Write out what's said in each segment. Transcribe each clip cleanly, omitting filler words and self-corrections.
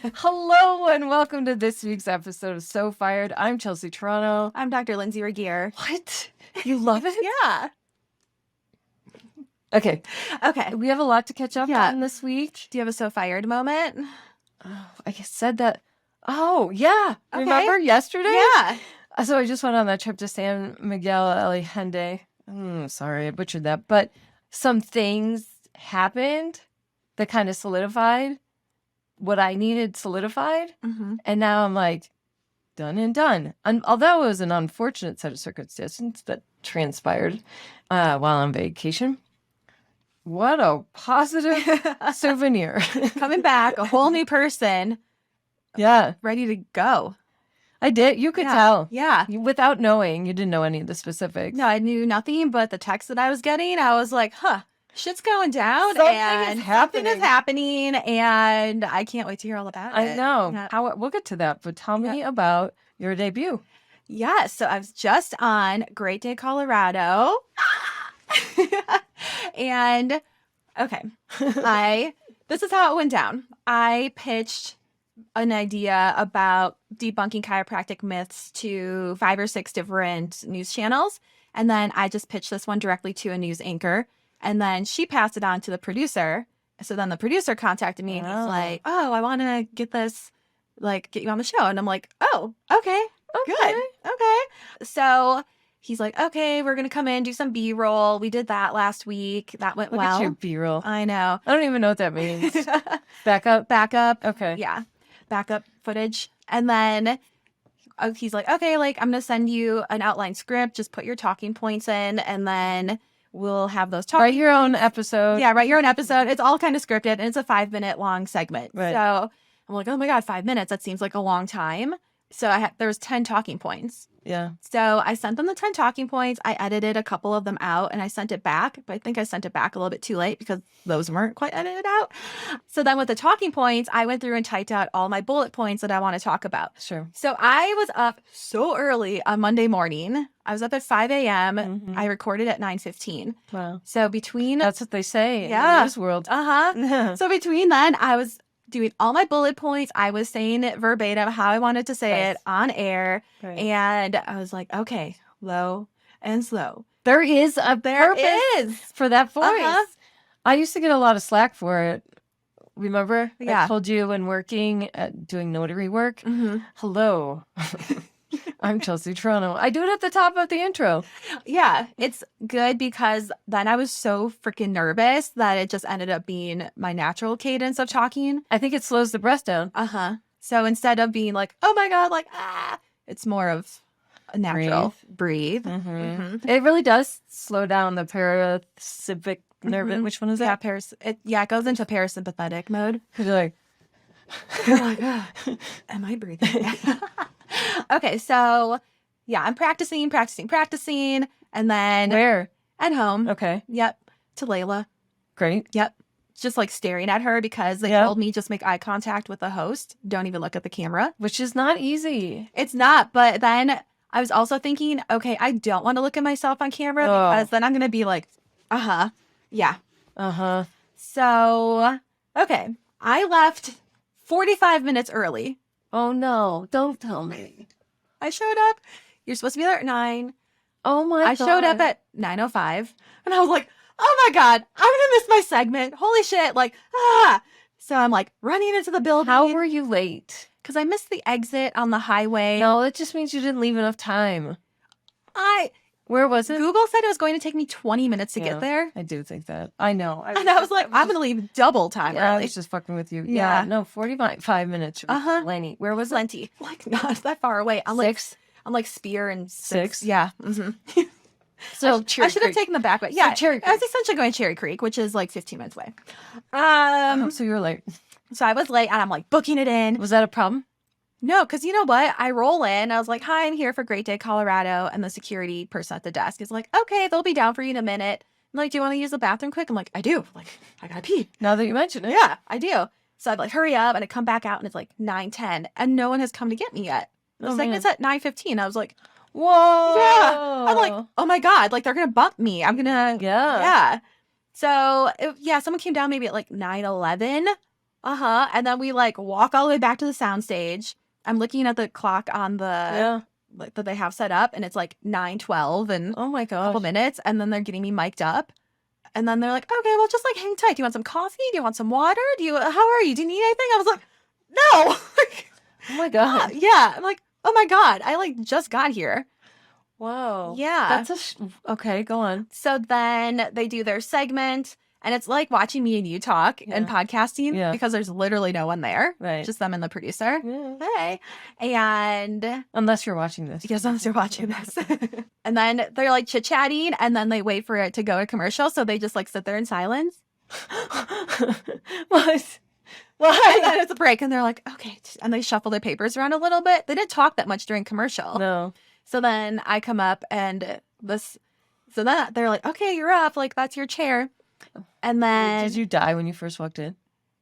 Hello and welcome to this week's episode of So Fired. I'm Chelsea Toronto. I'm Dr. Lindsay Regier. What? You love it? Yeah. Okay. Okay. We have a lot to catch up on this week. Do you have a So Fired moment? Oh, I said that. Oh, yeah. Okay. Remember yesterday? Yeah. So I just went on that trip to San Miguel Allende. Sorry, I butchered that. But some things happened that kind of solidified what I needed solidified. Mm-hmm. And now I'm like, done and done. Although it was an unfortunate set of circumstances that transpired while on vacation. What a positive souvenir. Coming back, a whole new person. Yeah. Ready to go. I did. You could tell. Yeah. Without knowing, you didn't know any of the specifics. No, I knew nothing but the text that I was getting. I was like, shit's going down. Something is happening, and I can't wait to hear all about it. I know. Yeah. We'll get to that, but tell me about your debut. Yeah, so I was just on Great Day, Colorado. And, okay, this is how it went down. I pitched an idea about debunking chiropractic myths to 5 or 6 different news channels. And then I just pitched this one directly to a news anchor. And then she passed it on to the producer. So then the producer contacted me and he's like, I want to get this, get you on the show. And I'm like, oh, okay, good. Okay. So he's like, okay, we're going to come in, do some B-roll. We did that last week. That went well. Look at your B-roll. I know. I don't even know what that means. Backup. Okay. Yeah. Backup footage. And then he's like, okay, I'm going to send you an outline script. Just put your talking points in and then we'll have those talking Write your own episode. Yeah, write your own episode. It's all kind of scripted and it's a 5-minute long segment. Right. So I'm like, oh my God, 5 minutes. That seems like a long time. So there was 10 talking points. Yeah. So I sent them the 10 talking points. I edited a couple of them out and I sent it back, but I think I sent it back a little bit too late because those weren't quite edited out. So then with the talking points, I went through and typed out all my bullet points that I want to talk about. Sure. So I was up so early on Monday morning. I was up at 5 a.m. Mm-hmm. I recorded at 9:15. Wow. So between... That's what they say in this world. Uh-huh. So between then, I was doing all my bullet points. I was saying it verbatim how I wanted to say it on air. Right. And I was like, okay, low and slow. There is a purpose for that voice. Uh-huh. I used to get a lot of slack for it. Remember? Yeah. I told you when working at doing notary work. Mm-hmm. Hello. I'm Chelsea Toronto. I do it at the top of the intro. Yeah, it's good because then I was so freaking nervous that it just ended up being my natural cadence of talking. I think it slows the breath down. Uh-huh. So instead of being like, oh my God, it's more of a natural breathe. Mm-hmm. Mm-hmm. It really does slow down the parasympathetic nervous. Mm-hmm. Which one is Yeah, that? it goes into parasympathetic mode. Because you're like, You're like, am I breathing? Okay, so yeah, I'm practicing. And then where? at home. Okay. Yep. To Layla. Great. Yep. Just staring at her because they told me just make eye contact with the host. Don't even look at the camera. Which is not easy. It's not. But then I was also thinking, okay, I don't want to look at myself on camera because then I'm going to be like, yeah. So, okay. I left 45 minutes early. Oh, no. Don't tell me. I showed up. You're supposed to be there at 9. Oh, my God. I showed up at 9:05. And I was like, oh, my God. I'm going to miss my segment. Holy shit. So I'm running into the building. How were you late? Because I missed the exit on the highway. No, it just means you didn't leave enough time. Where was it? Google said it was going to take me 20 minutes to get there. I do think that. I know. And I was like, I'm going to leave double time I early. was just fucking with you. Yeah. No, 45 minutes. Lenny. Where was it? Plenty. Not that far away. I'm 6? I'm Spear and 6. Yeah. Mm-hmm. So I should have taken the back way. Yeah. Cherry Creek. I was essentially going to Cherry Creek, which is 15 minutes away. So you were late. So I was late and I'm booking it in. Was that a problem? No, because you know what? I roll in. I was like, hi, I'm here for Great Day, Colorado. And the security person at the desk is like, okay, they'll be down for you in a minute. I'm like, do you want to use the bathroom quick? I'm like, I do. I got to pee. Now that you mention it. Yeah, I do. So I'd hurry up and I come back out and it's 9:10 and no one has come to get me yet. The segment's at 9:15. I was like, whoa. Yeah. I'm like, oh my God, they're going to bump me. I'm going to. Yeah. Yeah. So, someone came down maybe at 9:11. And then we like walk all the way back to the soundstage. I'm looking at the clock on the like that they have set up, and it's like 9:12 and Oh my a couple gosh. minutes, and then they're getting me mic'd up. And then they're like, okay, well, just like hang tight. Do you want some coffee? Do you want some water? How are you? Do you need anything? I was like, no. Oh my god. Yeah. I'm like, oh my God. I like just got here. Wow. Yeah. That's okay, go on. So then they do their segment, and it's like watching me and you talk and podcasting because there's literally no one there. Right. Just them and the producer. Yeah. Hey. And Unless you're watching this. yes, unless you're watching this. And then they're like chit-chatting, and then they wait for it to go to commercial. So they just like sit there in silence. What? And then it's a break, and they're like, okay. And they shuffle their papers around a little bit. They didn't talk that much during commercial. No. So then I come up, and so then they're like, okay, you're up. Like, that's your chair. And then Did you die when you first walked in?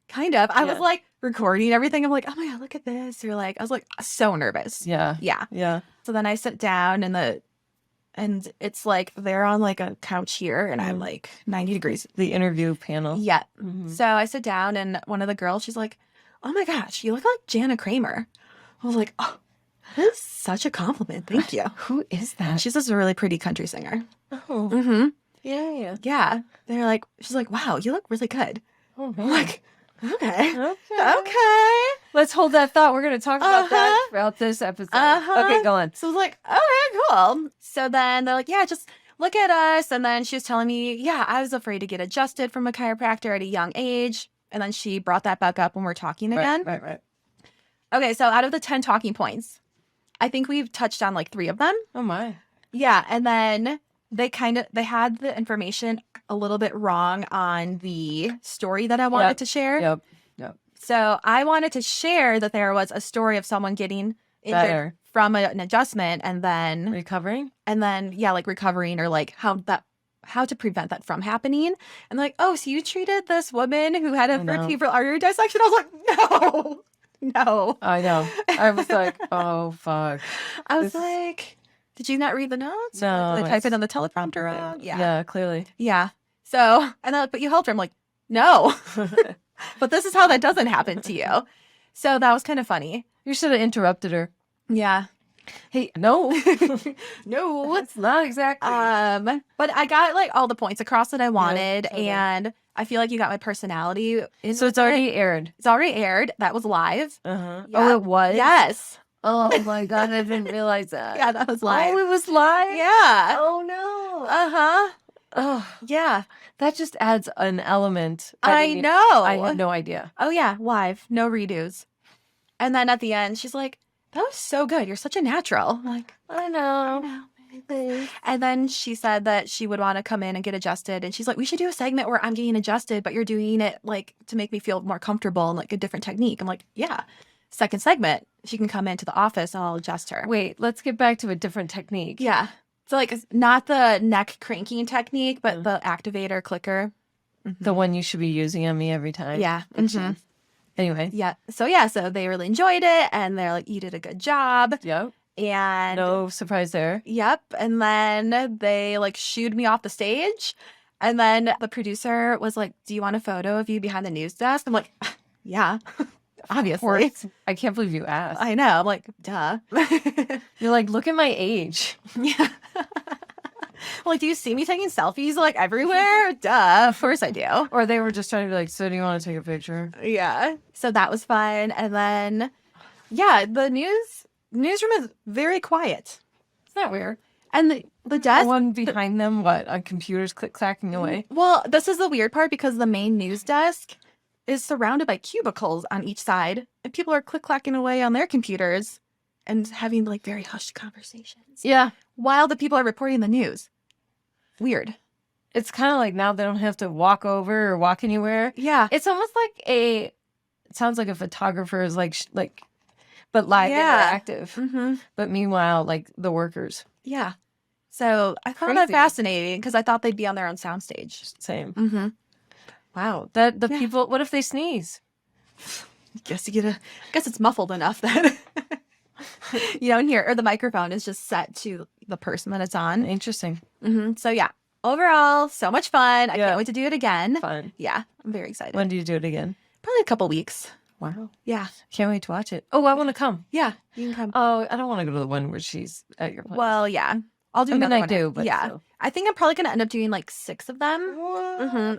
kind of, I was like recording everything. I'm like, oh my God, look at this. You're like, I was like so nervous. Yeah. Yeah. Yeah. So then I sit down, and it's like they're on like a couch here, and I'm like 90 degrees. The interview panel. Yeah. Mhm. So I sit down, and one of the girls, she's like, oh my gosh, you look like Jana Kramer. I was like, oh, that's such a compliment. Thank you. Who is that? She's just a really pretty country singer. Oh. Mm-hmm. Yeah. Yeah. They're like, she's like, wow, you look really good. Oh I'm man. like, okay. Okay. Okay. Let's hold that thought. We're going to talk about that Uh-huh. throughout this episode. Uh-huh. Okay, go on. So I was like, okay, cool. So then they're like, yeah, just look at us. And then she was telling me, yeah, I was afraid to get adjusted from a chiropractor at a young age. And then she brought that back up when we're talking again. Right. Okay, so out of the 10 talking points, I think we've touched on like 3 of them. Oh my. Yeah, and then they had the information a little bit wrong on the story that I wanted to share. Yep. So I wanted to share that there was a story of someone getting injured Better. from an adjustment, and then Recovering? like recovering, or like how to prevent that from happening. And like, oh, so you treated this woman who had a I know. vertebral artery dissection? I was like, no. I know. I was like, oh fuck. I was This- like, did you not read the notes? No, Did I type it's- it on the teleprompter wrong? Yeah, clearly. Yeah. So, and they're like, but you helped her. I'm like, no. But this is how that doesn't happen to you. So that was kind of funny. You should have interrupted her. Yeah. Hey, no. No. It's not exactly. But I got like all the points across that I wanted, totally. and I feel like you got my personality. So it's already aired. It's already aired. That was live. Uh-huh. Yeah. Oh, it was? Yes. Oh my God, I didn't realize that. Yeah, that was live. Oh, it was live? Yeah. Oh no. Uh-huh. Oh, Yeah. that just adds an element. I know. I had no idea. Oh yeah, live. No redos. And then at the end, she's like, that was so good. You're such a natural. I'm like, I know. and then she said that she would want to come in and get adjusted. And she's like, we should do a segment where I'm getting adjusted, but you're doing it like to make me feel more comfortable and like a different technique. I'm like, yeah. Second segment, she can come into the office and I'll adjust her. Wait, let's get back to a different technique. Yeah. So like it's not the neck cranking technique, but the activator clicker. The one you should be using on me every time. Yeah. Mhm. Anyway. Yeah. So they really enjoyed it, and they're like, you did a good job. Yep. And No surprise there. yep. And then they like shooed me off the stage. And then the producer was like, do you want a photo of you behind the news desk? I'm like, yeah, obviously. I can't believe you asked. I know. I'm like, duh. You're like, look at my age. Yeah. Like, do you see me taking selfies like everywhere? Duh. Of course I do. Or they were just trying to be like, so do you want to take a picture? Yeah. So that was fun. And then, yeah, the newsroom is very quiet. Isn't that weird? And the The desk. one behind them, what? On computers click-clacking away? Well, this is the weird part because the main news desk is surrounded by cubicles on each side, and people are click-clacking away on their computers and having like very hushed conversations Yeah. while the people are reporting the news. Weird. It's kind of like now they don't have to walk over or walk anywhere. Yeah. It's almost like it sounds like a photographer is like, but live Yeah. interactive. Mm-hmm. But meanwhile, like the workers, Yeah. So I found that Crazy. fascinating because I thought they'd be on their own soundstage. same. Mm-hmm. Wow. That the Yeah. people, what if they sneeze? Guess it's muffled enough that you don't hear, or the microphone is just set to the person that it's on. Interesting. Mm-hmm. So yeah, overall, so much fun. I Yeah. can't wait to do it again. Fun. Yeah, I'm very excited. When do you do it again? Probably a couple weeks. Wow. Yeah. Can't wait to watch it. Oh, I want to come. Yeah. You can come. Oh, I don't want to go to the one where she's at your place. Well, yeah. I'll do I mean, another I one. do, but yeah. still. I think I'm probably going to end up doing like 6 of them.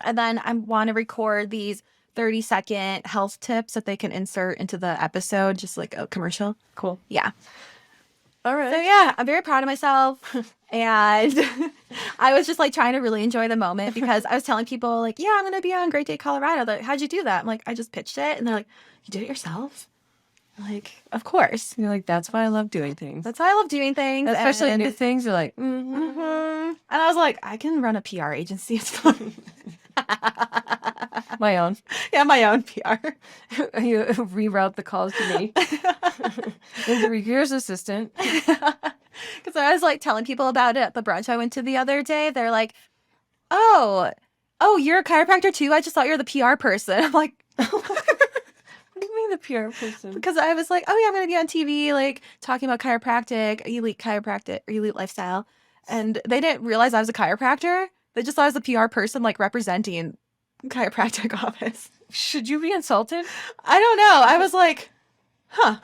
And then I want to record these 30-second health tips that they can insert into the episode, just like a commercial. Cool. Yeah. All right. So yeah, I'm very proud of myself. And I was just like trying to really enjoy the moment because I was telling people like, yeah, I'm going to be on Great Day Colorado. They're like, how'd you do that? I'm like, I just pitched it. And they're like, you did it yourself? I'm like, of course. You're like, that's why I love doing things. That's why I love doing things. Especially and new things. You're like, And I was like, I can run a PR agency. It's fun. my own. Yeah, my own PR. You reroute the calls to me. Lindsay, here's assistant. Because I was like telling people about it at the brunch I went to the other day. They're like, oh, you're a chiropractor too? I just thought you were the PR person. I'm like, What do you mean the PR person? because I was like, oh yeah, I'm going to be on TV, like talking about elite chiropractic, or elite lifestyle. And they didn't realize I was a chiropractor. They just thought I was a PR person, like representing chiropractic office. Should you be insulted? I don't know. I was like, huh.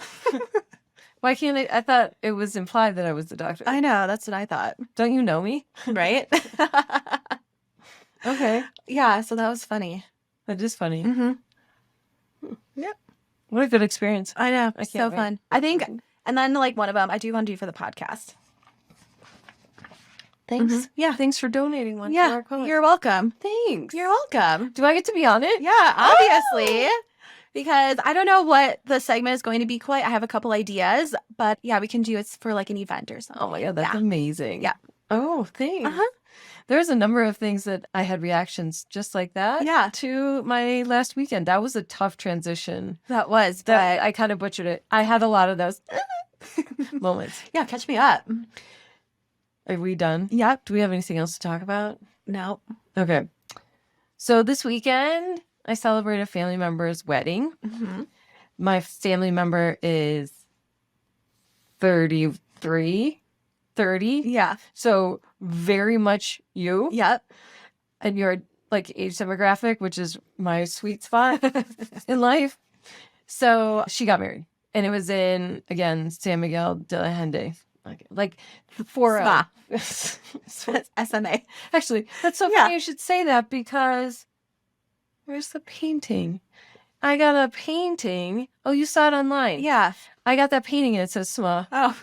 Why can't I thought it was implied that I was the doctor. I know. That's what I thought. Don't you know me? Right? Okay. Yeah. So that was funny. That is funny. Mm-hmm. Yep. What a good experience. I know. I So can't wait. fun. I think, and then like one of them, I do want to do for the podcast. Thanks. Mhm. Yeah. Thanks for donating one to Yeah. our cause. You're welcome. Thanks. You're welcome. Do I get to be on it? Yeah, obviously. Because I don't know what the segment is going to be quite. I have a couple ideas, but yeah, we can do it for like an event or something. Oh my God, that's Yeah. amazing. Yeah. Oh, thanks. Uh-huh. There's a number of things that I had reactions just like that Yeah. to my last weekend. That was a tough transition. That was, That but I kind of butchered it. I had a lot of those moments. yeah, catch me up. Are we done? Yep. Do we have anything else to talk about? No. Okay. So this weekend, I celebrated a family member's wedding. Mm-hmm. My family member is 33, 30. Yeah. So very much you. Yep. And your like age demographic, which is my sweet spot in life. So she got married. And it was in, again, San Miguel de la Hende. Like for SMA. Actually, that's so Yeah. funny you should say that because where's the painting? I got a painting. Oh, you saw it online. Yeah. I got that painting and it says SMA. Oh.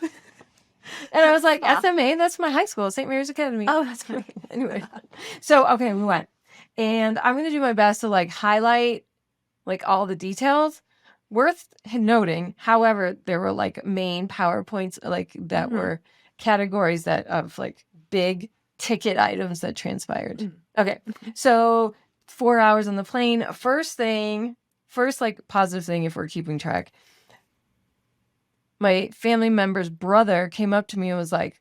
And I was like, Aw. SMA, that's my high school, St. Mary's Academy. Oh, that's funny. Anyway. So, okay, we went. And I'm going to do my best to like highlight like all the details. Worth noting, however, there were like main PowerPoints like that Mhm. were categories that of like big ticket items that transpired. Mm. Okay. So 4 hours on the plane. First like positive thing if we're keeping track. My family member's brother came up to me and was like,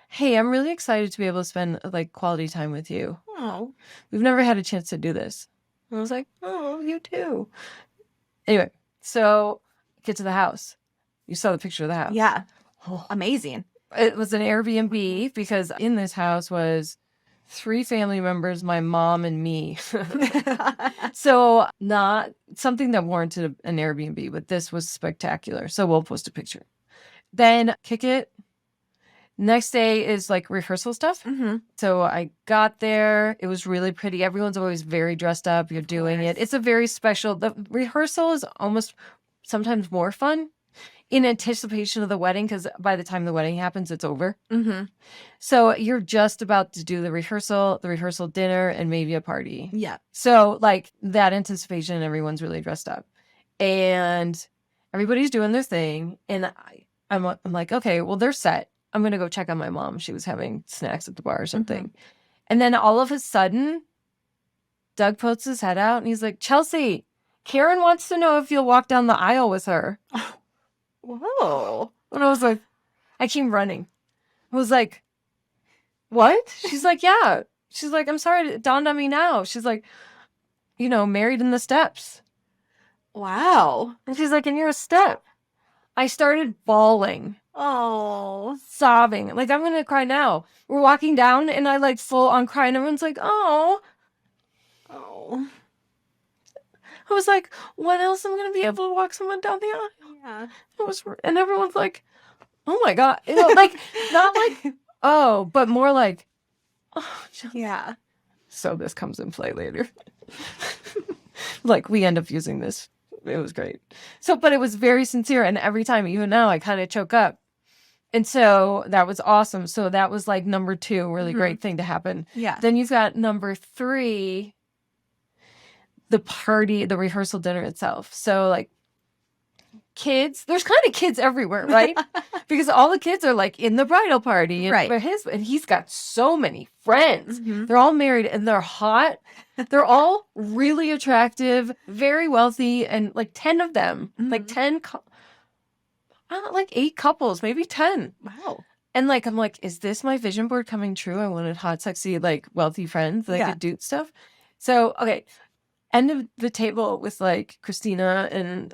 "Hey, I'm really excited to be able to spend like quality time with you. Oh. We've never had a chance to do this." And I was like, "Oh, you too." Anyway, so get to the house. You saw the picture of the house. Yeah. Oh. Amazing. It was an Airbnb because in this house was 3 family members, my mom and me. So not something that warranted an Airbnb, but this was spectacular. So we'll post a picture. Then kick it. Next day is like rehearsal stuff. Mm-hmm. So I got there. It was really pretty. Everyone's always very dressed up. You're doing it. course. It's a very special. The rehearsal is almost sometimes more fun in anticipation of the wedding because by the time the wedding happens, it's over. Mm-hmm. So you're just about to do the rehearsal dinner, and maybe a party. Yeah. So like that anticipation, everyone's really dressed up, and everybody's doing their thing. And I'm like, okay, well they're set. I'm gonna go check on my mom. She was having snacks at the bar or something, and then all of a sudden, Doug puts his head out and he's like, "Chelsea, Karen wants to know if you'll walk down the aisle with her." Whoa. And I was like, I came running. I was like, "What?" She's like, "Yeah." She's like, "I'm sorry, it dawned on me now." She's like, married in the steps. Wow. And she's like, "And you're a step." I started bawling, Oh. sobbing. Like, I'm going to cry now. We're walking down and I like full on cry. And everyone's like, "Oh." Oh. I was like, when else am I going to be able to walk someone down the aisle? Yeah. And everyone's like, oh my God. Like, not like, oh, but more like, oh, Yeah. so this comes in play later. Like, we end up using this. It was great. So, but it was very sincere. And every time, even now, I kind of choke up. And so that was awesome. So that was like number 2, really great thing to happen. Yeah. Then you've got number 3, the party, the rehearsal dinner itself. So like kids, there's kind of kids everywhere, right? Because all the kids are like in the bridal party. And Right. and he's got so many friends. Mhm. They're all married and they're hot. They're all really attractive, very wealthy, and like 10 of them, like 10, like 8 couples, maybe 10. Wow. And like, I'm like, is this my vision board coming true? I wanted hot, sexy, like wealthy friends that could do stuff. So, okay. End of the table with like Christina and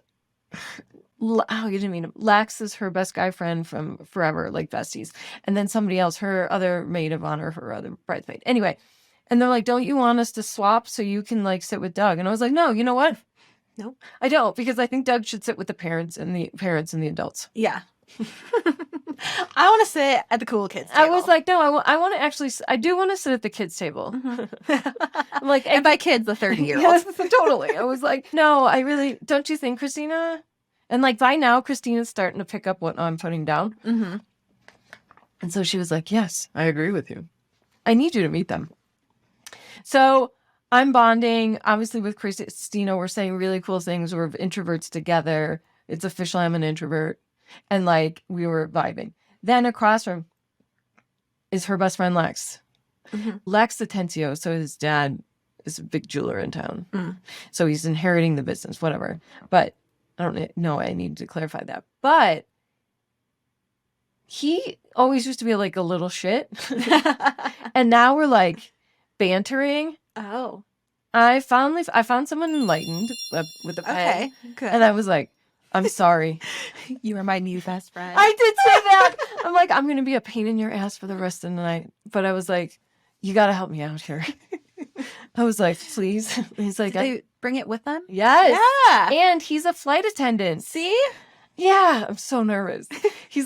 you didn't mean him. Lex is her best guy friend from forever, like besties. And then somebody else, her other maid of honor, her other bridesmaid. Anyway. And they're like, don't you want us to swap so you can like sit with Doug? And I was like, no, you know what? Nope. I don't, because I think Doug should sit with the parents and the adults. Yeah. I want to sit at the cool kids table. I was like, no, I want to actually, I do want to sit at the kids table. I'm like, and by kids, the 30-year-olds. Yes, totally. I was like, no, I really, don't you think, Christina? And like by now, Christina's starting to pick up what I'm putting down. Mm-hmm. And so she was like, yes, I agree with you. I need you to meet them. So I'm bonding, obviously, with Christina. We're saying really cool things. We're introverts together. It's official. I'm an introvert. And like, we were vibing. Then across from is her best friend, Lex. Mm-hmm. Lex Atencio. So his dad is a big jeweler in town. Mm. So he's inheriting the business, whatever. But I don't know. I need to clarify that. But he always used to be like a little shit. And now we're like bantering. Oh. I found someone enlightened with a pen. Okay, good. And I was like, I'm sorry. You are my new best friend. I did say that. I'm like, I'm going to be a pain in your ass for the rest of the night. But I was like, you got to help me out here. I was like, please. And he's like, Did they bring it with them? Yes. Yeah. And he's a flight attendant. See? Yeah. I'm so nervous.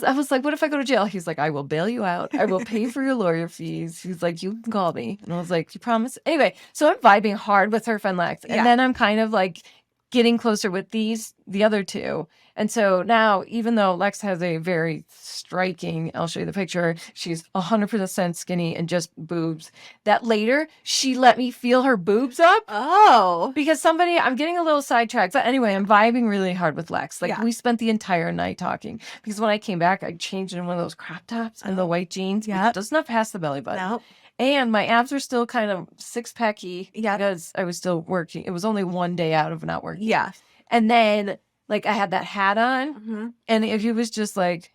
I was like, what if I go to jail? He's like, I will bail you out. I will pay for your lawyer fees. He's like, you can call me. And I was like, you promise? Anyway, so I'm vibing hard with her friend Lex. And then I'm kind of like getting closer with the other 2. And so now, even though Lex has a very striking, I'll show you the picture, she's 100% skinny and just boobs, that later she let me feel her boobs up. Oh. Because I'm getting a little sidetracked. But anyway, I'm vibing really hard with Lex. Like we spent the entire night talking. Because when I came back, I changed in one of those crop tops and the white jeans. Yeah. It does not pass the belly button. Nope. And my abs are still kind of six-packy because I was still working. It was only one day out of not working. Yeah. And then, like, I had that hat on, and it was just like,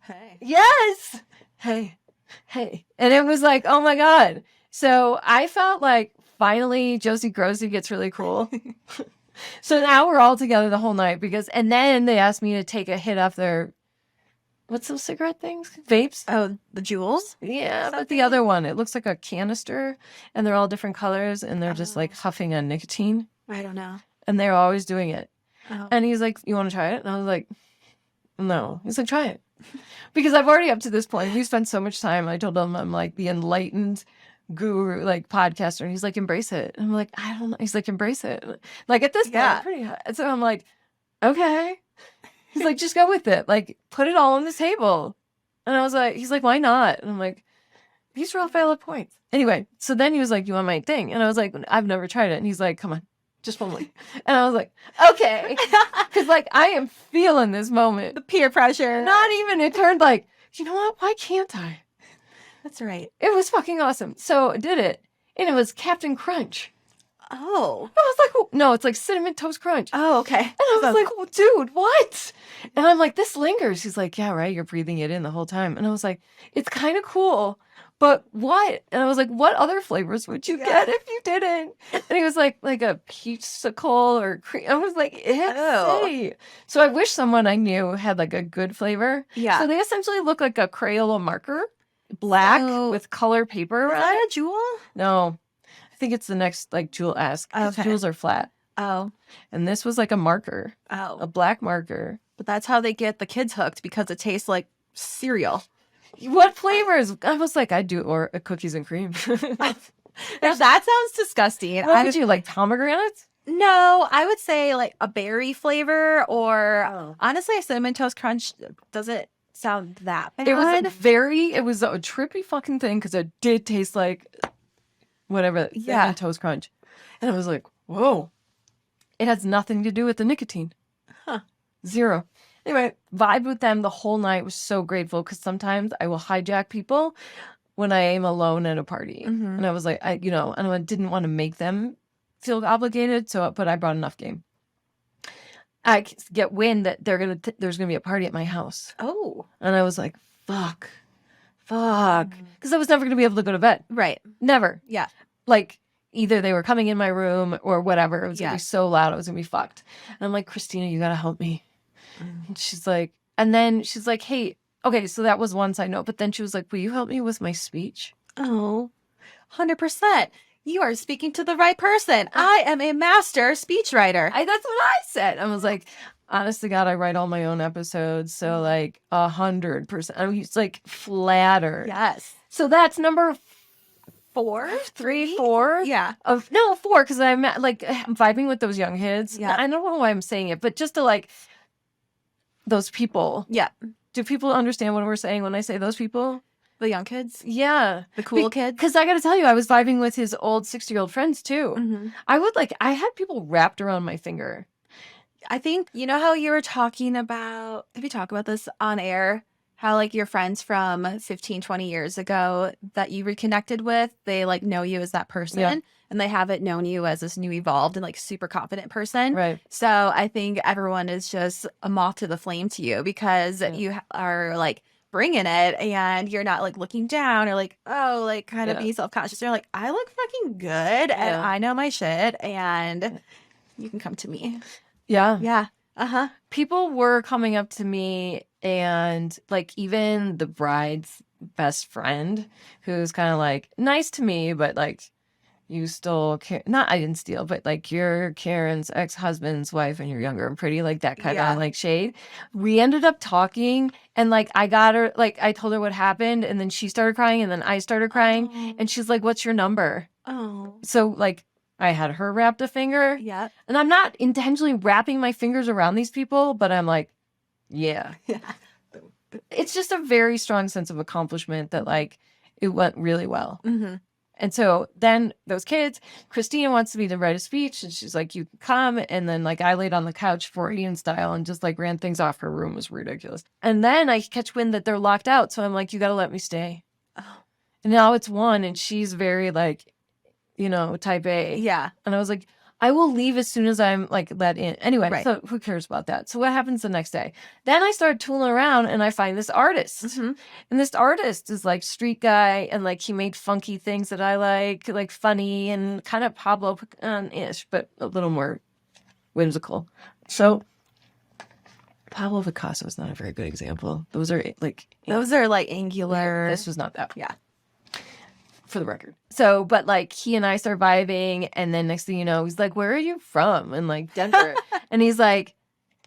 hey. Yes! Hey. And it was like, oh, my God. So I felt like, finally, Josie Grossi gets really cool. So now we're all together the whole night and then they asked me to take a hit off their... What's those cigarette things? Vapes? Oh, the jewels? Yeah, but the other one, it looks like a canister, and they're all different colors, and they're just like huffing on nicotine. I don't know. And they're always doing it. Oh. And he's like, you want to try it? And I was like, no. He's like, try it. Because I've already, up to this point, we spent so much time. I told him I'm like the enlightened guru, like podcaster. And he's like, embrace it. And I'm like, I don't know. He's like, embrace it. Like at this point, pretty high. So I'm like, okay. He's like, just go with it. Like, put it all on the table. And I was like, he's like, why not? And I'm like, these are all valid points. Anyway, so then he was like, you want my thing? And I was like, I've never tried it. And he's like, come on, just one more. And I was like, okay. Because like, I am feeling this moment. The peer pressure. Not even, it turned like, you know what? Why can't I? That's right. It was fucking awesome. So I did it. And it was Captain Crunch. Oh. I was like, oh, no, it's like Cinnamon Toast Crunch. Oh, okay. And I was like, oh, dude, what? And I'm like, this lingers. He's like, yeah, right. You're breathing it in the whole time. And I was like, it's kind of cool, but what? And I was like, what other flavors would you get if you didn't? And he was like a peachsicle or cream. I was like, ew. So I wish someone I knew had like a good flavor. Yeah. So they essentially look like a Crayola marker, black with color paper around Is that it. a jewel? No. I think it's the next like jewel-esque. Okay. Jewels are flat. Oh. And this was like a marker, a Oh. black marker. But that's how they get the kids hooked, because it tastes like cereal. What flavors? I was like, I'd do or cookies and cream. Now, that sounds disgusting. What would you like, pomegranates? No, I would say like a berry flavor, or Oh. honestly, a cinnamon toast crunch doesn't sound that bad. It was a trippy fucking thing because it did taste like whatever, cinnamon toast crunch. And I was like, whoa. It has nothing to do with the nicotine. Huh. Zero. Anyway, vibed with them the whole night. Was so grateful because sometimes I will hijack people when I am alone at a party. Mhm. And I was like, and I didn't want to make them feel obligated, but I brought enough game. I get wind that there's gonna be a party at my house. Oh. And I was like, fuck. Because I was never gonna be able to go to bed. Right. Never. Yeah. Like, either they were coming in my room or whatever. It was gonna be Yes. so loud, I was gonna be fucked. And I'm like, Christina, you gotta help me. And she's like, hey, okay, so that was one side note. But then she was like, will you help me with my speech? Oh, 100%. You are speaking to the right person. I am a master speechwriter. That's what I said. I was like, honest to God, I write all my own episodes. So like 100%. I mean, it's like flatter. Yes. So that's number 4? 3, 4. Yeah. No, 4, because I'm like vibing with those young kids. Yeah. I don't know why I'm saying it, but just to like those people. Yeah. Do people understand what we're saying when I say those people? The young kids? Yeah. The cool kids? Because I got to tell you, I was vibing with his old 60-year-old friends too. Mm-hmm. I had people wrapped around my finger. I think, you know how you were talking about, did we talk about this on air? How like your friends from 15, 20 years ago that you reconnected with, they like know you as that person. Yeah. And they haven't known you as this new evolved and like super confident person. Right. So I think everyone is just a moth to the flame to you, because you are like bringing it, and you're not like looking down or like, oh, like kind of being self-conscious. You're like, I look fucking good and I know my shit, and you can come to me. Yeah. Yeah. Uh-huh. People were coming up to me, and like even the bride's best friend, who's kind of like nice to me, but like, you stole I didn't steal, but like you're Karen's ex-husband's wife and you're younger and pretty, like that kind of like shade. We ended up talking, and like I got her, like I told her what happened, and then she started crying, and then I started crying, and she's like, what's your number? Oh. So like I had her wrapped a finger. Yeah. And I'm not intentionally wrapping my fingers around these people, but I'm like, yeah. It's just a very strong sense of accomplishment that like it went really well. Mm-hmm. And so then those kids, Christina wants me to write a speech, and she's like, you can come. And then like I laid on the couch Freudian style and just like ran things off. Her room was ridiculous. And then I catch wind that they're locked out. So I'm like, you got to let me stay. Oh. And now it's 1, and she's very like, type A. Yeah. And I was like, I will leave as soon as I'm like let in. Anyway, Right. so who cares about that? So what happens the next day? Then I started tooling around, and I find this artist. Mm-hmm. And this artist is like street guy, and like he made funky things that I like funny and kind of Pablo-ish, but a little more whimsical. So Pablo Picasso is not a very good example. Those are like angular. This was not that. Yeah. For the record. So, but like he and I start vibing, and then next thing you know, he's like, where are you from? And like Denver. And he's like,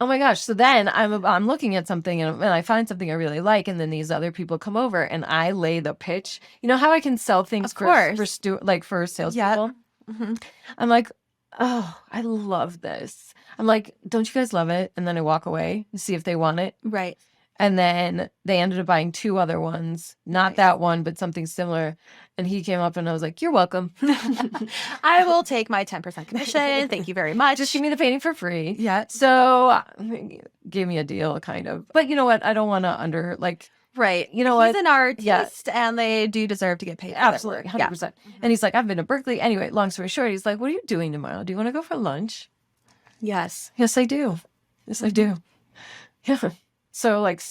oh my gosh. So then I'm looking at something, and I find something I really like, and then these other people come over, and I lay the pitch. You know how I can sell things Of course. for salespeople? Mm-hmm. I'm like, oh, I love this. I'm like, don't you guys love it? And then I walk away to see if they want it. Right. And then they ended up buying 2 other ones. Not that one, but something similar. And he came up, and I was like, you're welcome. I will take my 10% commission. Thank you very much. Just give me the painting for free. Yeah. So gave me a deal, kind of. But you know what? I don't want to Right. You know He's what? an artist, and they do deserve to get paid. Absolutely. For their 100%. work. And he's like, I've been to Berkeley. Anyway, long story short, he's like, what are you doing tomorrow? Do you want to go for lunch? Yes. Yes, I do. Yes, I do. Yeah. So like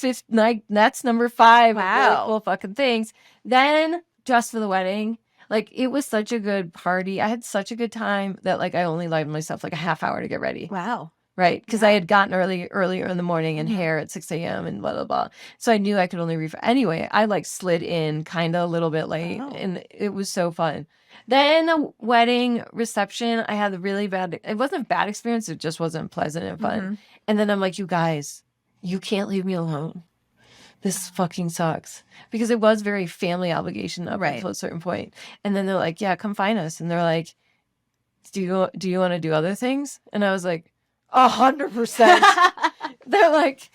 that's number 5. Wow. Of really cool fucking things. Then dress for the wedding. Like it was such a good party. I had such a good time that like I only allowed myself like a half hour to get ready. Wow. right? Because I Yeah. had gotten earlier in the morning and hair at 6 a.m. and blah, blah, blah. So I knew I could only anyway, I like slid in kind of a little bit late Oh. and it was so fun. Then a wedding reception, I had a really bad, it wasn't a bad experience, it just wasn't pleasant and fun. And then I'm like, you guys, you can't leave me alone. This fucking sucks. Because it was very family obligation up until a certain point. And then they're like, yeah, come find us. And they're like, do you want to do other things? And I was like, 100%. They're like,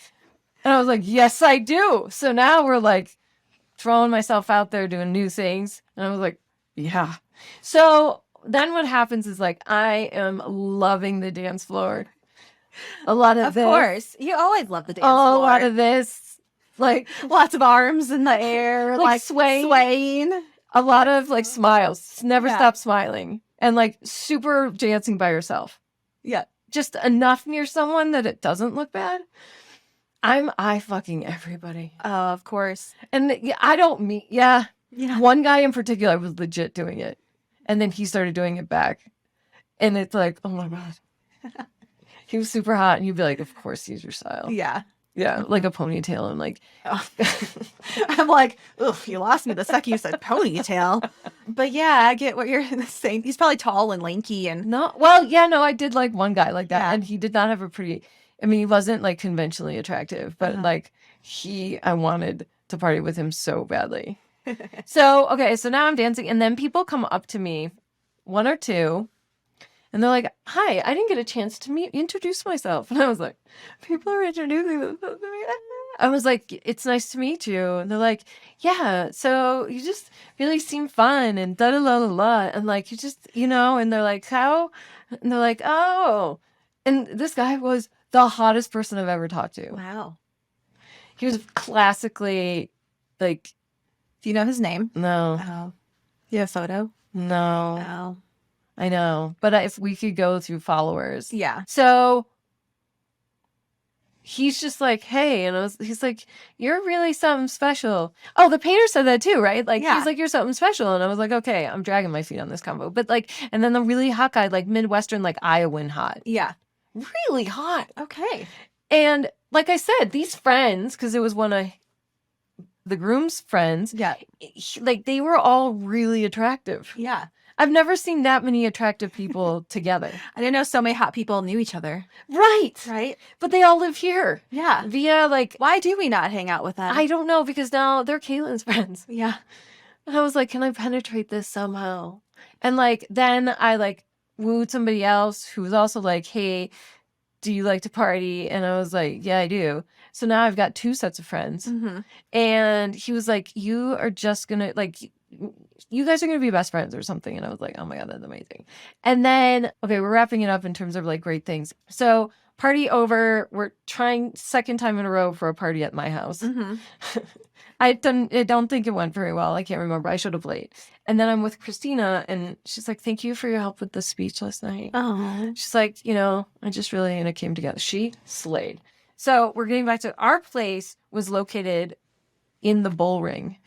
and I was like, yes, I do. So now we're like throwing myself out there doing new things. And I was like, yeah. So then what happens is like, I am loving the dance floor. A lot of this. Of course. You always love the dance A floor. lot of this. Like lots of arms in the air, like swaying. A lot of like smiles. Never stop smiling. And like super dancing by yourself. Yeah. Just enough near someone that it doesn't look bad. I fucking everybody. Oh, of course. And I don't mean, yeah. One guy in particular was legit doing it. And then he started doing it back. And it's like, oh my God. He was super hot. And you'd be like, of course he's your style. Yeah. Yeah. Like a ponytail. And like, I'm like, ugh, you lost me the second you said ponytail. But yeah, I get what you're saying. He's probably tall and lanky and no, well, yeah, no, I did like one guy like that. Yeah. And he did not have a pretty, I mean, he wasn't like conventionally attractive, but like I wanted to party with him so badly. So, okay, so now I'm dancing and then people come up to me, one or two, and they're like, hi, I didn't get a chance to introduce myself. And I was like, people are introducing themselves to me. I was like, it's nice to meet you. And they're like, yeah, so you just really seem fun and da-da-la-la-la. And like, you just, and they're like, how? And they're like, oh. And this guy was the hottest person I've ever talked to. Wow. He was classically like. Do you know his name? No. Oh. You have a photo? No. Oh. I know. But if we could go through followers. Yeah. So he's just like, hey. And he's like, you're really something special. Oh, the painter said that too, right? Like, he's like, you're something special. And I was like, okay, I'm dragging my feet on this combo. But like, and then the really hot guy, like Midwestern, like Iowan hot. Yeah. Really hot. Okay. And like I said, these friends, because it was one of the groom's friends. Yeah. Like they were all really attractive. Yeah. I've never seen that many attractive people together. I didn't know so many hot people knew each other. Right. Right. But they all live here. Yeah. Via like. Why do we not hang out with them? I don't know because now they're Caitlin's friends. Yeah. And I was like, can I penetrate this somehow? And like, then I like wooed somebody else who was also like, hey, do you like to party? And I was like, yeah, I do. So now I've got two sets of friends. Mm-hmm. And he was like, you are just going to like, you guys are going to be best friends or something. And I was like, oh my God, that's amazing. And then, okay, we're wrapping it up in terms of like great things. So party over. We're trying second time in a row for a party at my house. Mm-hmm. I don't think it went very well. I can't remember. I should have played. And then I'm with Christina and she's like, thank you for your help with the speech last night. Oh. She's like, I just really, and it came together. She slayed. So we're getting back to our place was located in the bull ring,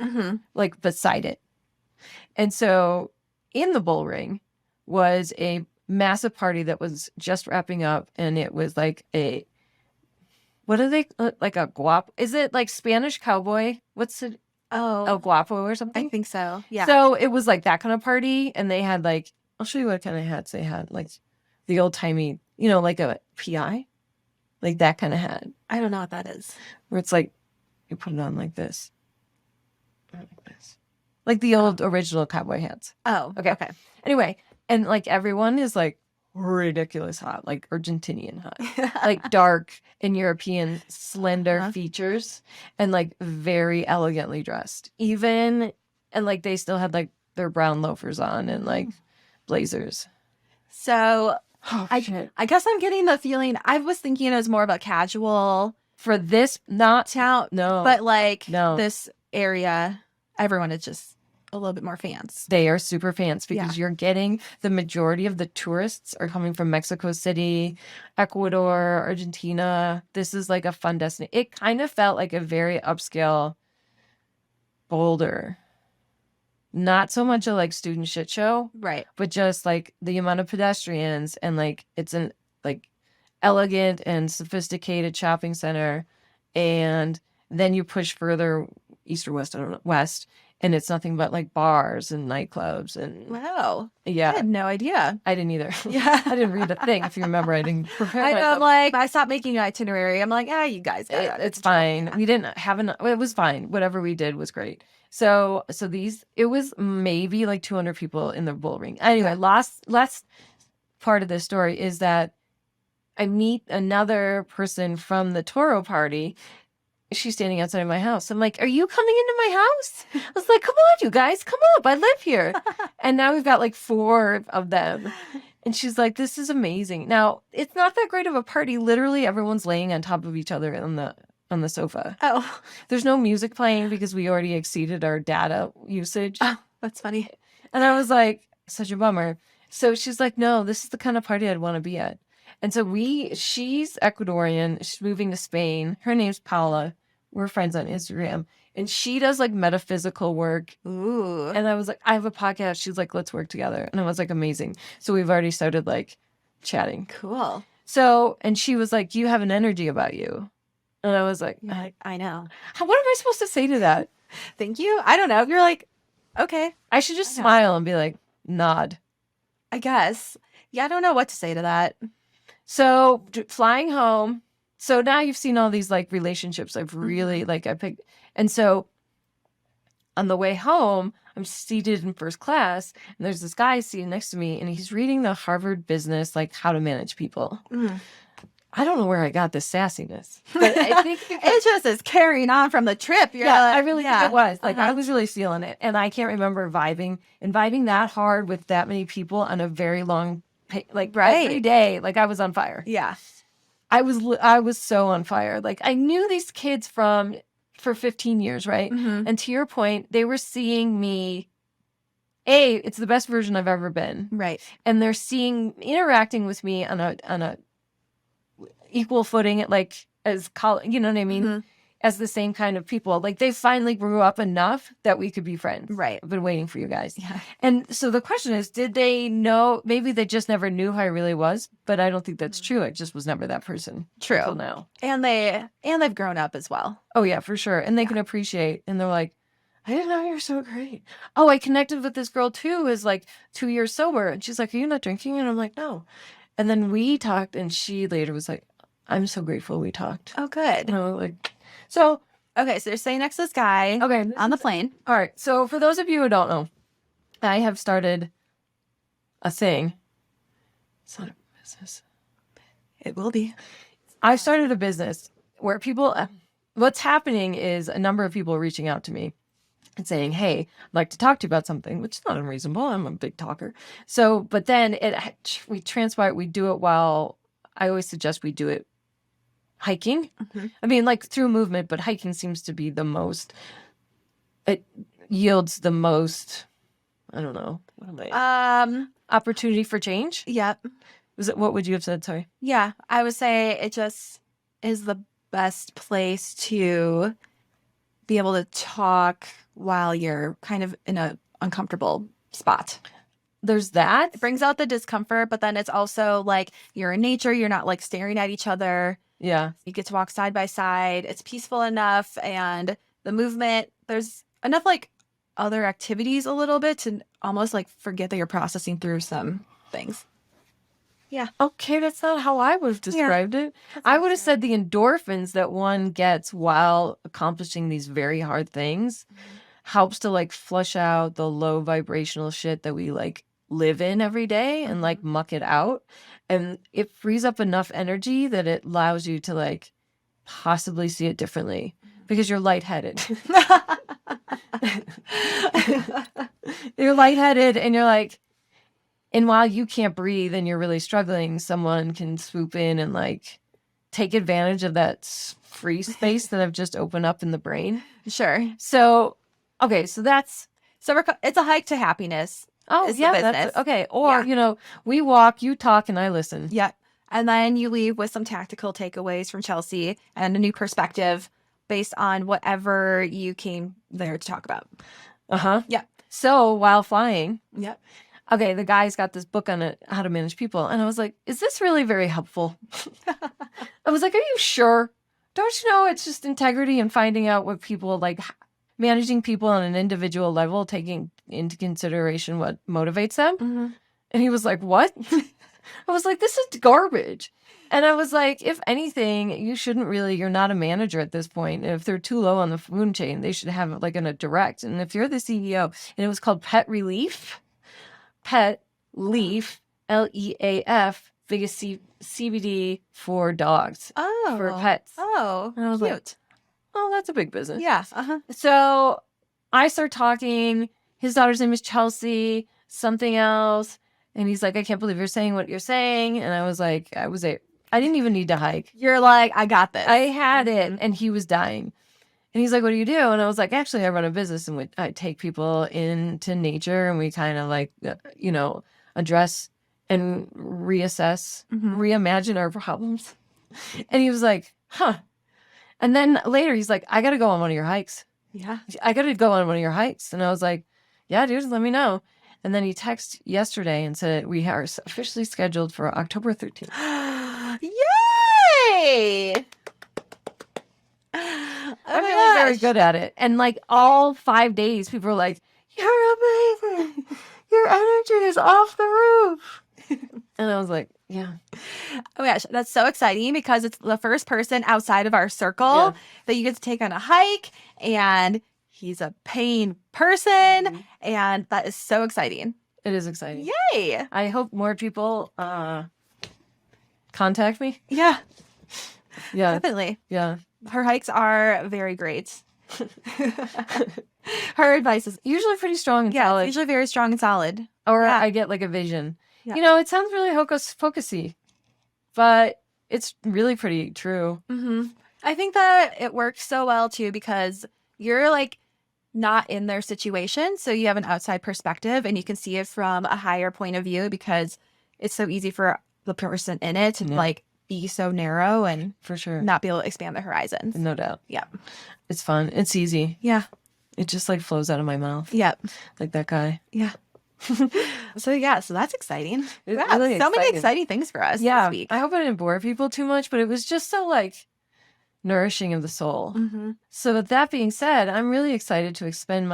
like beside it. And so in the bull ring was a massive party that was just wrapping up. And it was like what are they, like a guapo? Is it like Spanish cowboy? What's it? Oh. El Guapo or something? I think so. Yeah. So it was like that kind of party. And they had like, I'll show you what kind of hats they had. Like the old timey, like a PI. Like that kind of hat. I don't know what that is. Where it's like, you put it on like this. Like this. Like the old original cowboy hats. Oh. Okay. Anyway, and like everyone is like ridiculous hot, like Argentinian hot. Like dark and European slender features and like very elegantly dressed. Even, and like they still had like their brown loafers on and like blazers. So I guess I'm getting the feeling, I was thinking it was more of a casual for this, not town. No. But like no. This area, everyone is just a little bit more fans. They are super fans because you're getting the majority of the tourists are coming from Mexico City, Ecuador, Argentina. This is like a fun destination. It kind of felt like a very upscale Boulder. Not so much a like student shit show. Right. But just like the amount of pedestrians and like it's like elegant and sophisticated shopping center, and then you push further east or west, I don't know, west, and it's nothing but like bars and nightclubs and Wow. I yeah, had no idea. I didn't either. Yeah. I didn't read a thing. If you remember, I didn't prepare I'm myself. like, I stopped making an itinerary. I'm like, you guys got it. It's fine. We didn't have it was fine. Whatever we did was great. So it was maybe like 200 people in the bull ring. Anyway, last part of this story is that I meet another person from the Toro party. She's standing outside of my house. I'm like, are you coming into my house? I was like, come on, you guys, come up. I live here. And now we've got like 4 of them. And she's like, this is amazing. Now, it's not that great of a party. Literally, everyone's laying on top of each other on the sofa. Oh. There's no music playing because we already exceeded our data usage. Oh, that's funny. And I was like, such a bummer. So she's like, no, this is the kind of party I'd want to be at. And so she's Ecuadorian. She's moving to Spain. Her name's Paula. We're friends on Instagram. And she does like metaphysical work. Ooh. And I was like, I have a podcast. She's like, let's work together. And I was like, amazing. So we've already started like chatting. Cool. So, and she was like, you have an energy about you. And I was like, I know. what am I supposed to say to that? Thank you. I don't know. You're like, okay. I should just smile and be like, nod. I guess. Yeah, I don't know what to say to that. So flying home. So now you've seen all these like relationships I've really like I picked. And so on the way home, I'm seated in first class and there's this guy seated next to me and he's reading the Harvard Business, like how to manage people. I don't know where I got this sassiness, but I think it just is carrying on from the trip. I really think it was. Like I was really feeling it. And I can't remember vibing that hard with that many people on a very long, like every day. Like I was on fire. Yeah. I was so on fire. Like I knew these kids for 15 years, right? Mm-hmm. And to your point, they were seeing me. It's the best version I've ever been. Right. And they're interacting with me on a equal footing, like as college, you know what I mean? Mm-hmm. As the same kind of people. Like they finally grew up enough that we could be friends. Right. I've been waiting for you guys. Yeah. And so the question is, did they know? Maybe they just never knew who I really was, but I don't think that's true. I just was never that person. True. Until now. And they've grown up as well. Oh yeah, for sure. And they can appreciate. And they're like, I didn't know you were so great. Oh, I connected with this girl too who is like 2 years sober. And she's like, are you not drinking? And I'm like, no. And then we talked and she later was like, I'm so grateful we talked. Oh, good. And I was like, so. Okay, so they're staying next to this guy on the plane. All right. So for those of you who don't know, I have started a thing. It's not a business. It will be. I've started a business where what's happening is a number of people are reaching out to me and saying, hey, I'd like to talk to you about something, which is not unreasonable. I'm a big talker. So, but then we do it while I always suggest we do it hiking. Mm-hmm. I mean, like through movement, but hiking seems to be it yields the most, I don't know. Opportunity for change? Yep. What would you have said? Sorry. Yeah. I would say it just is the best place to be able to talk while you're kind of in an uncomfortable spot. There's that. It brings out the discomfort, but then it's also like you're in nature. You're not like staring at each other. Yeah. You get to walk side by side. It's peaceful enough. And the movement, there's enough like other activities a little bit to almost like forget that you're processing through some things. Yeah. Okay, that's not how I would have described it. I would have said the endorphins that one gets while accomplishing these very hard things helps to like flush out the low vibrational shit that we like live in every day and like muck it out. And it frees up enough energy that it allows you to like possibly see it differently because you're lightheaded. You're lightheaded and you're like, and while you can't breathe and you're really struggling, someone can swoop in and like take advantage of that free space that I've just opened up in the brain. Sure. So, okay, so that's... So it's a hike to happiness. Oh, yeah, that's okay. Or, we walk, you talk, and I listen. Yeah. And then you leave with some tactical takeaways from Chelsea and a new perspective based on whatever you came there to talk about. Uh-huh. Yeah. So while flying, yep, okay, the guy's got this book on it, how to manage people. And I was like, is this really very helpful? I was like, are you sure? Don't you know it's just integrity and finding out what people like, managing people on an individual level, taking into consideration what motivates them? Mm-hmm. And he was like, what? I was like, this is garbage. And I was like, if anything, you shouldn't really, you're not a manager at this point. If they're too low on the food chain, they should have like a direct. And if you're the CEO, and it was called Pet Relief, Pet Leaf, Leaf, biggest CBD for dogs, for pets. Oh, And I was cute. like, oh, that's a big business. Yeah. Uh-huh. So I start talking. His daughter's name is Chelsea, something else. And he's like, I can't believe you're saying what you're saying. And I was like, I didn't even need to hike. You're like, I got this. I had it. And he was dying. And he's like, what do you do? And I was like, actually, I run a business in which I take people into nature and we kind of like, address and reassess, reimagine our problems. And he was like, huh. And then later he's like, I got to go on one of your hikes. Yeah. I got to go on one of your hikes. And I was like, yeah, dude, let me know. And then he texted yesterday and said, we are officially scheduled for October 13th. Yay! I'm really very good at it. And like all 5 days, people were like, you're amazing. Your energy is off the roof. And I was like, yeah. Oh my gosh, that's so exciting because it's the first person outside of our circle that you get to take on a hike, and he's a paying person, and that is so exciting. It is exciting. Yay! I hope more people contact me. Yeah. Yeah. Definitely. Yeah. Her hikes are very great. Her advice is Usually pretty strong and it's solid. usually very strong and solid. Or Yeah. I get like a vision. Yeah. It sounds really hocus pocusy, but it's really pretty true. Mm-hmm. I think that it works so well too because you're like not in their situation, so you have an outside perspective and you can see it from a higher point of view because it's so easy for the person in it to like be so narrow and For sure. not be able to expand their horizons. No doubt. Yeah. It's fun. It's easy. Yeah. It just like flows out of my mouth. Yep. Like that guy. Yeah. So that's exciting. It's Yeah, really so many exciting. exciting things for us Yeah. this week. I hope I didn't bore people too much, but it was just so like nourishing of the soul. Mm-hmm. So with that being said, I'm really excited to expand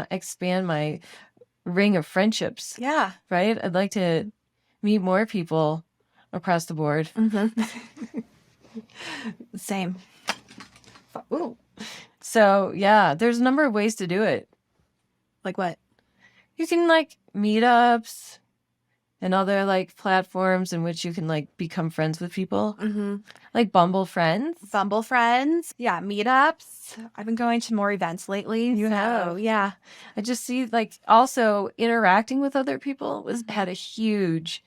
my ring of friendships. Yeah. Right? I'd like to meet more people across the board. Mm-hmm. Same. Ooh. So yeah, there's a number of ways to do it. Like what? You can like meetups and other like platforms in which you can like become friends with people. Mm-hmm. Like Bumble Friends. Bumble friends. Yeah. Meetups. I've been going to more events lately. You have. Yeah. I just see like also interacting with other people had a huge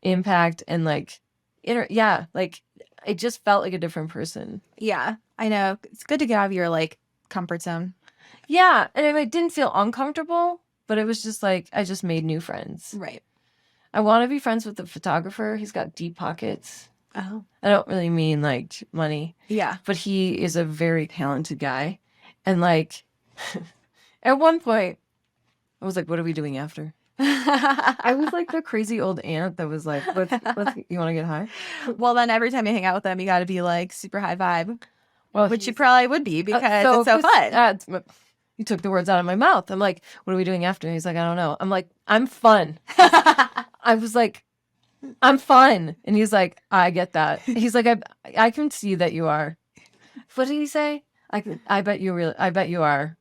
impact and like like I just felt like a different person. Yeah. I know. It's good to get out of your like comfort zone. Yeah. And I didn't feel uncomfortable, but it was just like I just made new friends. Right. I want to be friends with the photographer. He's got deep pockets. Oh. I don't really mean like money, Yeah. but he is a very talented guy. And like at one point, I was like, what are we doing after? I was like the crazy old aunt that was like, let's you want to get high? Well, then every time you hang out with them, you got to be like super high vibe, Well, which you probably would be because it's so fun. You took the words out of my mouth. I'm like, what are we doing after? And he's like, I don't know. I'm like, I'm fun. I was like, I'm fun. And he's like, I get that. He's like, I can see that you are. What did he say? I bet you are.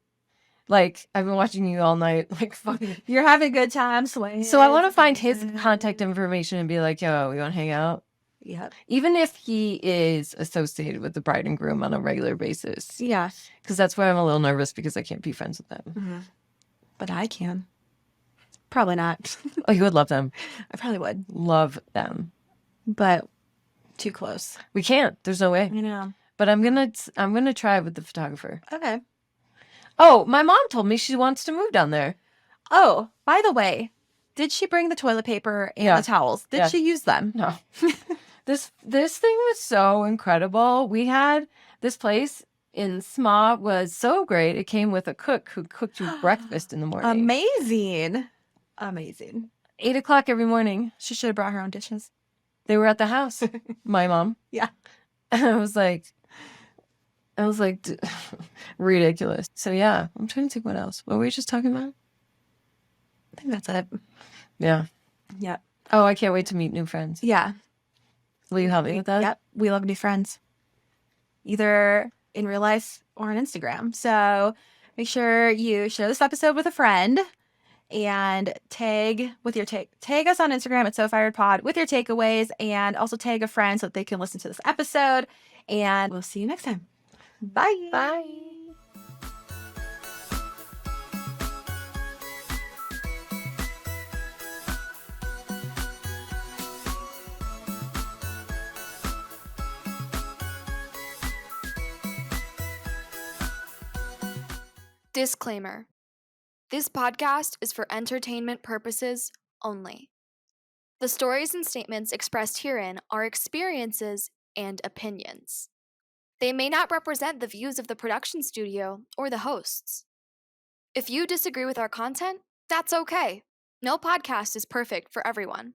Like, I've been watching you all night. Like, fucking. You're having a good time, swaying. So I want to find his contact information and be like, yo, we want to hang out? Yep. Even if he is associated with the bride and groom on a regular basis. Yeah. Because that's why I'm a little nervous because I can't be friends with them. Mm-hmm. But I can. Probably not. Oh, you would love them. I probably would. Love them. But too close. We can't. There's no way. You know. But I'm gonna try with the photographer. Okay. Oh, my mom told me she wants to move down there. Oh, by the way, did she bring the toilet paper and the towels? Did she use them? No. This thing was so incredible. We had this place in Sma was so great. It came with a cook who cooked you breakfast in the morning. Amazing. Amazing. 8 o'clock every morning. She should have brought her own dishes. They were at the house. My mom. Yeah. And I was like, ridiculous. So yeah, I'm trying to think what else. What were we just talking about? I think that's it. Yeah. Yep. Oh, I can't wait to meet new friends. Yeah. Will you help me with that? Yep. We love new friends, either in real life or on Instagram. So make sure you share this episode with a friend and tag us on Instagram at So Fired Pod with your takeaways, and also tag a friend so that they can listen to this episode. And we'll see you next time. Bye. Bye. Disclaimer. This podcast is for entertainment purposes only. The stories and statements expressed herein are experiences and opinions. They may not represent the views of the production studio or the hosts. If you disagree with our content, that's okay. No podcast is perfect for everyone.